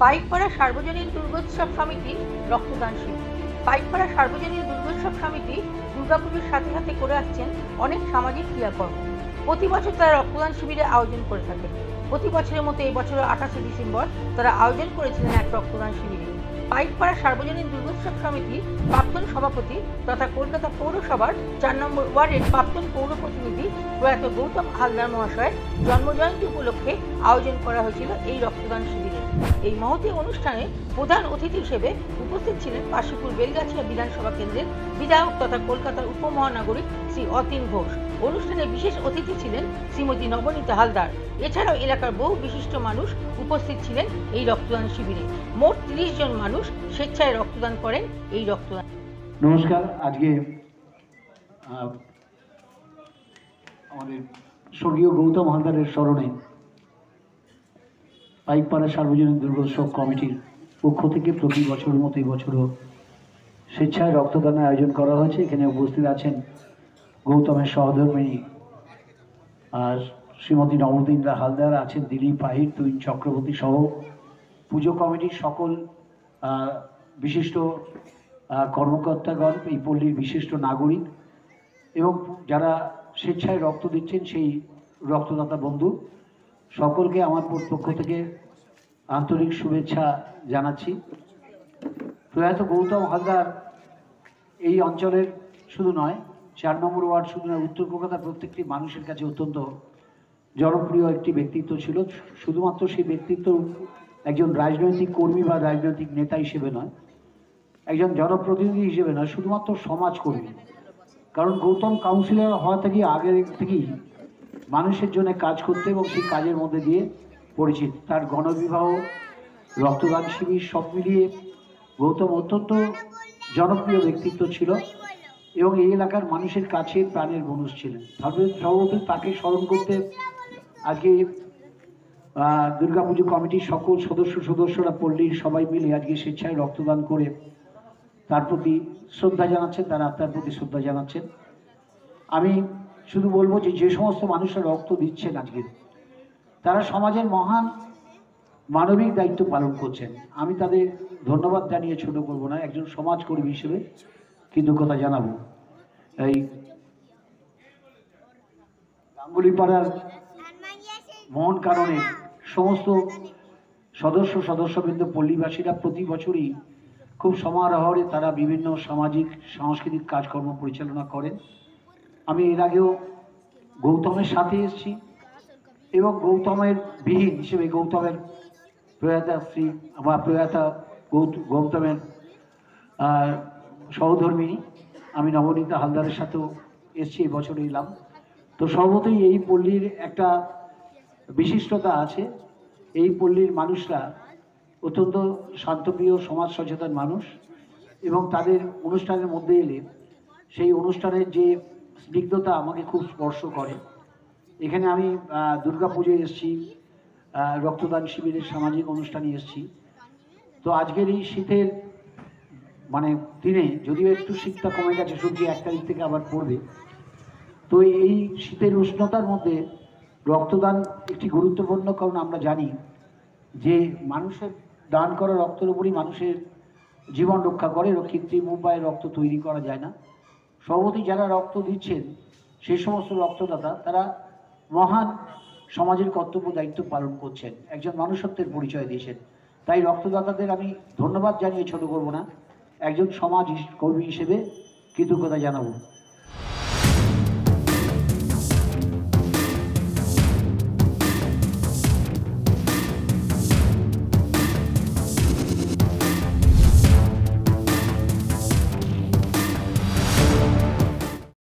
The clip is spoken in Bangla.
পাইকপাড়া সার্বজনীন দুর্গোৎসব সমিতি রক্তদান শিবির। পাইকপাড়া সার্বজনীন দুর্গোৎসব সমিতি দুর্গাপুজোর সাথে সাথে করে আসছেন অনেক সামাজিক ক্রিয়াকর্ম। প্রতি বছর তারা রক্তদান শিবিরের আয়োজন করে থাকেন। প্রতি বছরের মতো এই বছরের 28শে ডিসেম্বর তারা আয়োজন করেছিলেন এক রক্তদান শিবিরে। পাইকপাড়া সার্বজনীন দুর্গোৎসব সমিতি প্রাক্তন সভাপতি তথা কলকাতা পৌরসভার 4 নম্বর ওয়ার্ডের প্রাক্তন পৌর প্রতিনিধি প্রয়াত গৌতম হালদার মহাশয়ের জন্মজয়ন্তী উপলক্ষে আয়োজন করা হয়েছিল এই রক্তদান শিবিরে। এই মহতী অনুষ্ঠানে প্রধান অতিথি হিসেবে উপস্থিত ছিলেন কাশীপুর বেলগাছিয়া বিধানসভা কেন্দ্রের বিধায়ক তথা কলকাতার উপমহানগরী শ্রী অতীন ঘোষ। অনুষ্ঠানে বিশেষ অতিথি ছিলেন শ্রীমতী নবনীতা হালদার। এছাড়াও এলাকার বহু বিশিষ্ট মানুষ উপস্থিত ছিলেন এই রক্তদান শিবিরে। মোট 30 জন মানুষ স্বেচ্ছায় রক্তদান করেন এই রক্তদান। নমস্কার। আজকে আমাদের স্বর্গীয় গৌতম হালদারের স্মরণে পাইকপাড়া সার্বজনীন দুর্গোৎসব কমিটির পক্ষ থেকে প্রতি বছরের মতো এই বছরও স্বেচ্ছায় রক্তদানের আয়োজন করা হয়েছে। এখানে উপস্থিত আছেন গৌতমের সহধর্মিণী আর শ্রীমতী নবনীতা হালদার, আছেন দিলীপ আহির, তুহিন চক্রবর্তী সহ পুজো কমিটির সকল বিশিষ্ট কর্মকর্তাগণ, এই পল্লীর বিশিষ্ট নাগরিক এবং যারা স্বেচ্ছায় রক্ত দিচ্ছেন সেই রক্তদাতা বন্ধু সকলকে আমার পক্ষ থেকে আন্তরিক শুভেচ্ছা জানাচ্ছি। প্রয়াত গৌতম হালদার এই অঞ্চলের শুধু নয়, 4 নম্বর ওয়ার্ড শুধু নয়, উত্তর কলকাতার প্রত্যেকটি মানুষের কাছে অত্যন্ত জনপ্রিয় একটি ব্যক্তিত্ব ছিল। শুধুমাত্র সেই ব্যক্তিত্ব একজন রাজনৈতিক কর্মী বা রাজনৈতিক নেতা হিসেবে নয়, একজন জনপ্রতিনিধি হিসেবে নয়, শুধুমাত্র সমাজকর্মী। কারণ গৌতম কাউন্সিলর হওয়া থেকে আগের থেকেই মানুষের জন্য কাজ করতে এবং সেই কাজের মধ্যে দিয়ে পরিচিত। তার গণবিবাহ, রক্তদান শিবির সব মিলিয়ে গৌতম অত্যন্ত জনপ্রিয় ব্যক্তিত্ব ছিল এবং এই এলাকার মানুষের কাছে প্রাণের মানুষ ছিলেন। সর্বপ্রথম তাকে স্মরণ করতে আজকে দুর্গাপুজো কমিটির সকল সদস্যরা পল্লীর সবাই মিলে আজকে স্বেচ্ছায় রক্তদান করে তার প্রতি শ্রদ্ধা জানাচ্ছেন, তার আত্মার প্রতি শ্রদ্ধা জানাচ্ছেন। আমি শুধু বলবো যে সমস্ত মানুষরা রক্ত দিচ্ছেন আজকে, তারা সমাজের মহান মানবিক দায়িত্ব পালন করছেন। আমি তাদের ধন্যবাদ জানিয়ে ছোট করব না, একজন সমাজকর্মী হিসেবে কৃতজ্ঞতা জানাবো। এই গাঙ্গুলিপাড়ার মহন কারণে সমস্ত সদস্যবৃন্দ, পল্লীবাসীরা প্রতি বছরই খুব সমারোহে তারা বিভিন্ন সামাজিক সাংস্কৃতিক কাজকর্ম পরিচালনা করেন। আমি এর আগেও গৌতমের সাথে এসেছি এবং গৌতমের বিহীন হিসেবে গৌতমের প্রয়াতা শ্রী বা প্রয়াতা গৌতমের সহধর্মিণী আমি নবনীতা হালদারের সাথেও এসেছি, এবছর এলাম। তো সর্বতই এই পল্লীর একটা বিশিষ্টতা আছে, এই পল্লীর মানুষরা অত্যন্ত শান্তপ্রিয়, সমাজ সচেতন মানুষ এবং তাদের অনুষ্ঠানের মধ্যে এলে সেই অনুষ্ঠানের যে স্নিগ্ধতা আমাকে খুব স্পর্শ করে। এখানে আমি দুর্গাপুজোয় এসেছি, রক্তদান শিবিরের সামাজিক অনুষ্ঠানে এসেছি। তো আজকের এই শীতের দিনে যদিও একটু শীতটা কমে গেছে, সূর্য 1 তারিখ থেকে আবার পড়বে, তো এই শীতের উষ্ণতার মধ্যে রক্তদান একটি গুরুত্বপূর্ণ। কারণ আমরা জানি যে মানুষের দান করা রক্তের উপরই মানুষের জীবন রক্ষা করে, কৃত্রিম উপায়ে রক্ত তৈরি করা যায় না। সর্বতি যারা রক্ত দিচ্ছেন সেই সমস্ত রক্তদাতা তারা মহান সমাজের কর্তব্য দায়িত্ব পালন করছেন, একজন মানুষত্বের পরিচয় দিয়েছেন। তাই রক্তদাতাদের আমি ধন্যবাদ জানিয়ে ছোট করব না, একজন সমাজ কর্মী হিসেবে কৃতজ্ঞতা জানাবো।